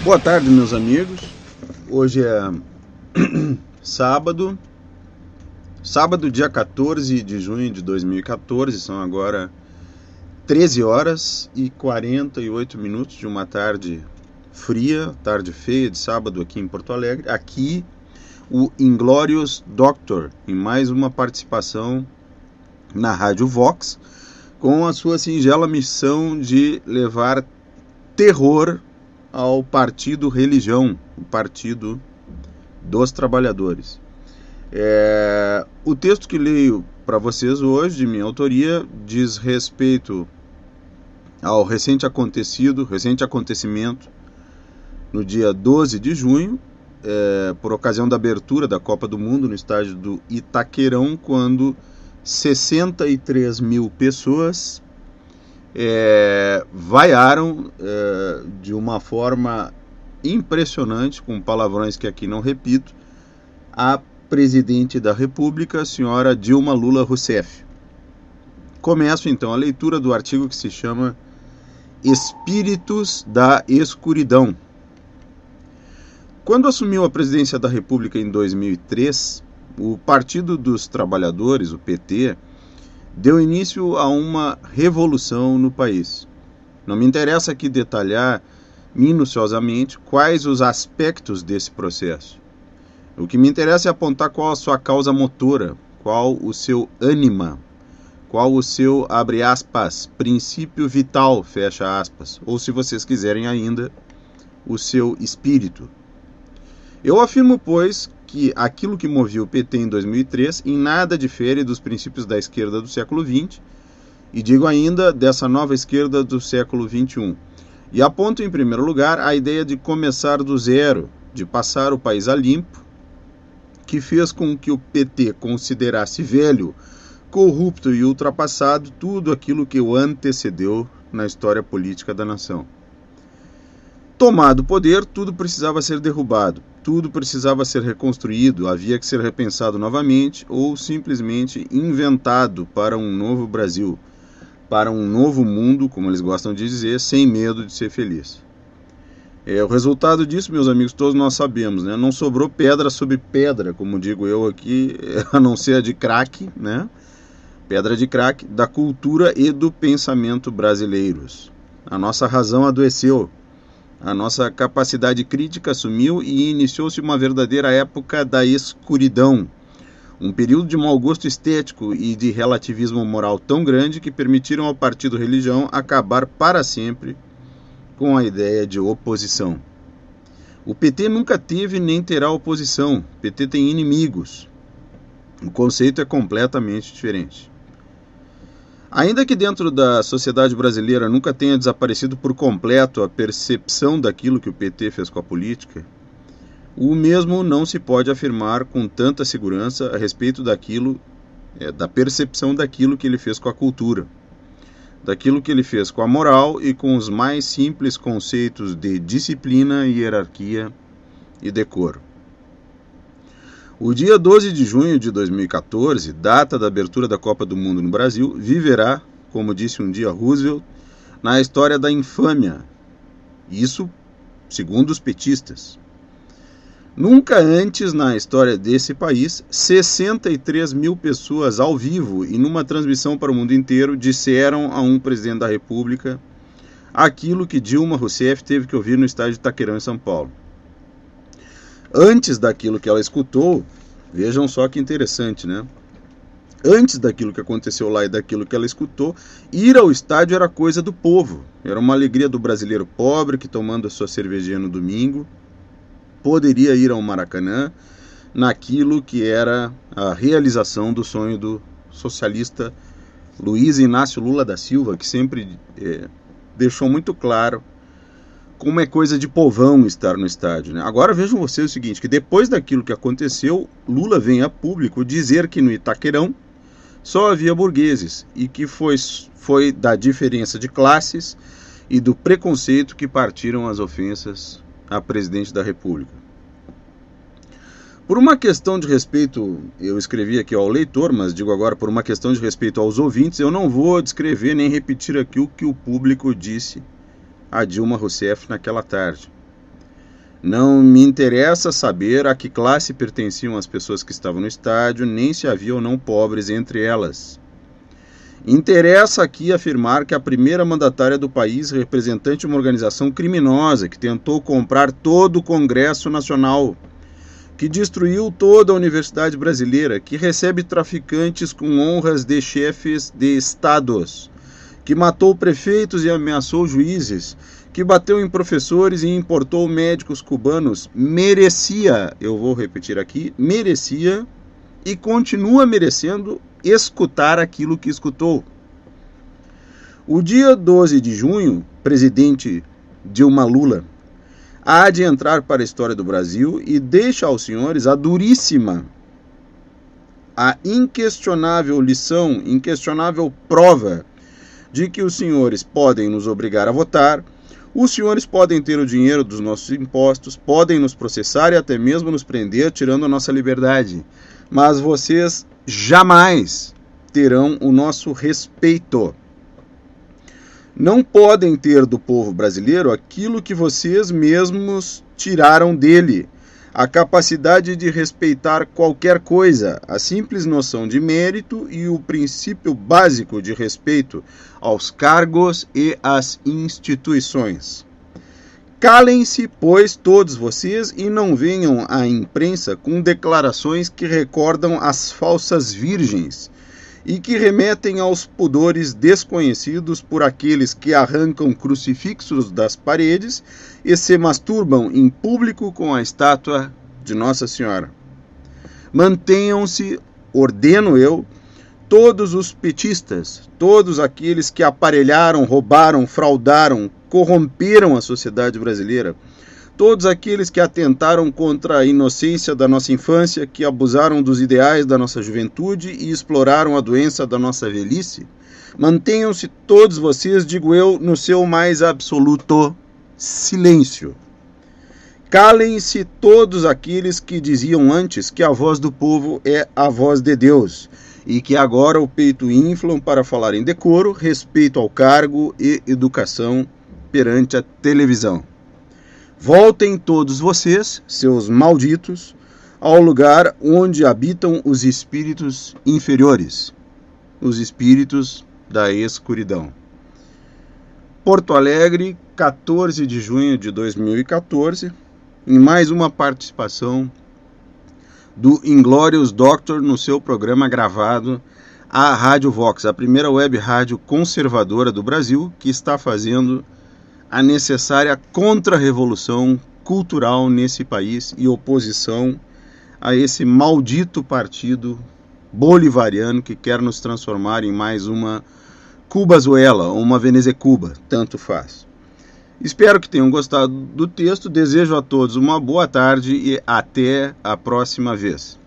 Boa tarde, meus amigos. Hoje é sábado, dia 14 de junho de 2014. São agora 13 horas e 48 minutos de uma tarde fria, tarde feia de sábado aqui em Porto Alegre. Aqui o Inglorious Doctor, em mais uma participação na Rádio Vox, com a sua singela missão de levar terror ao Partido Religião, o Partido dos Trabalhadores. O texto que leio para vocês hoje, de minha autoria, diz respeito ao recente acontecimento no dia 12 de junho, por ocasião da abertura da Copa do Mundo no estádio do Itaquerão, quando 63 mil pessoas vaiaram de uma forma impressionante, com palavrões que aqui não repito, a presidente da República, a senhora Dilma Lula Rousseff. Começo então a leitura do artigo que se chama Espíritos da Escuridão. Quando assumiu a presidência da República em 2003, o Partido dos Trabalhadores, o PT, deu início a uma revolução no país. Não me interessa aqui detalhar minuciosamente quais os aspectos desse processo. O que me interessa é apontar qual a sua causa motora, qual o seu ânima, qual o seu, abre aspas, princípio vital, fecha aspas, ou se vocês quiserem ainda, o seu espírito. Eu afirmo, pois, que aquilo que movia o PT em 2003 em nada difere dos princípios da esquerda do século XX, e digo ainda dessa nova esquerda do século XXI. E aponto em primeiro lugar a ideia de começar do zero, de passar o país a limpo, que fez com que o PT considerasse velho, corrupto e ultrapassado tudo aquilo que o antecedeu na história política da nação. Tomado o poder, tudo precisava ser derrubado, tudo precisava ser reconstruído, havia que ser repensado novamente ou simplesmente inventado para um novo Brasil, para um novo mundo, como eles gostam de dizer, sem medo de ser feliz. O resultado disso, meus amigos, todos nós sabemos, né? Não sobrou pedra sobre pedra, como digo eu aqui, a não ser a de crack, né? Pedra de crack da cultura e do pensamento brasileiros. A nossa razão adoeceu. A nossa capacidade crítica sumiu e iniciou-se uma verdadeira época da escuridão. Um período de mau gosto estético e de relativismo moral tão grande que permitiram ao Partido Religião acabar para sempre com a ideia de oposição. O PT nunca teve nem terá oposição. O PT tem inimigos. O conceito é completamente diferente. Ainda que dentro da sociedade brasileira nunca tenha desaparecido por completo a percepção daquilo que o PT fez com a política, o mesmo não se pode afirmar com tanta segurança a respeito daquilo, da percepção daquilo que ele fez com a cultura, daquilo que ele fez com a moral e com os mais simples conceitos de disciplina, hierarquia e decoro. O dia 12 de junho de 2014, data da abertura da Copa do Mundo no Brasil, viverá, como disse um dia Roosevelt, na história da infâmia. Isso segundo os petistas. Nunca antes na história desse país, 63 mil pessoas ao vivo e numa transmissão para o mundo inteiro disseram a um presidente da República aquilo que Dilma Rousseff teve que ouvir no estádio de Itaquerão, em São Paulo. Antes daquilo que ela escutou, vejam só que interessante, né? Antes daquilo que aconteceu lá e daquilo que ela escutou, ir ao estádio era coisa do povo. Era uma alegria do brasileiro pobre que, tomando a sua cervejinha no domingo, poderia ir ao Maracanã naquilo que era a realização do sonho do socialista Luiz Inácio Lula da Silva, que sempre deixou muito claro como é coisa de povão estar no estádio, né? Agora vejam vocês o seguinte, que depois daquilo que aconteceu, Lula vem a público dizer que no Itaquerão só havia burgueses e que foi da diferença de classes e do preconceito que partiram as ofensas a presidente da República. Por uma questão de respeito, eu escrevi aqui ao leitor, mas digo agora por uma questão de respeito aos ouvintes, eu não vou descrever nem repetir aqui o que o público disse a Dilma Rousseff naquela tarde. Não me interessa saber a que classe pertenciam as pessoas que estavam no estádio, nem se havia ou não pobres entre elas. Interessa aqui afirmar que a primeira mandatária do país, representante de uma organização criminosa que tentou comprar todo o Congresso Nacional, que destruiu toda a Universidade Brasileira, que recebe traficantes com honras de chefes de estados, que matou prefeitos e ameaçou juízes, que bateu em professores e importou médicos cubanos, merecia, eu vou repetir aqui, merecia e continua merecendo escutar aquilo que escutou. O dia 12 de junho, presidente Dilma Lula há de entrar para a história do Brasil e deixa aos senhores a duríssima, a inquestionável lição, inquestionável prova de que os senhores podem nos obrigar a votar, os senhores podem ter o dinheiro dos nossos impostos, podem nos processar e até mesmo nos prender, tirando a nossa liberdade. Mas vocês jamais terão o nosso respeito. Não podem ter do povo brasileiro aquilo que vocês mesmos tiraram dele, a capacidade de respeitar qualquer coisa, a simples noção de mérito e o princípio básico de respeito aos cargos e às instituições. Calem-se, pois, todos vocês e não venham à imprensa com declarações que recordam as falsas virgens e que remetem aos pudores desconhecidos por aqueles que arrancam crucifixos das paredes e se masturbam em público com a estátua de Nossa Senhora. Mantenham-se, ordeno eu, todos os petistas, todos aqueles que aparelharam, roubaram, fraudaram, corromperam a sociedade brasileira, todos aqueles que atentaram contra a inocência da nossa infância, que abusaram dos ideais da nossa juventude e exploraram a doença da nossa velhice, mantenham-se todos vocês, digo eu, no seu mais absoluto silêncio. Calem-se todos aqueles que diziam antes que a voz do povo é a voz de Deus e que agora o peito inflam para falar em decoro, respeito ao cargo e educação perante a televisão. Voltem todos vocês, seus malditos, ao lugar onde habitam os espíritos inferiores, os espíritos da escuridão. Porto Alegre, 14 de junho de 2014, em mais uma participação do Inglorious Doctor no seu programa gravado à Rádio Vox, a primeira web rádio conservadora do Brasil, que está fazendo a necessária contra-revolução cultural nesse país e oposição a esse maldito partido bolivariano que quer nos transformar em mais uma Cubazuela ou uma Venezuela, tanto faz. Espero que tenham gostado do texto, desejo a todos uma boa tarde e até a próxima vez.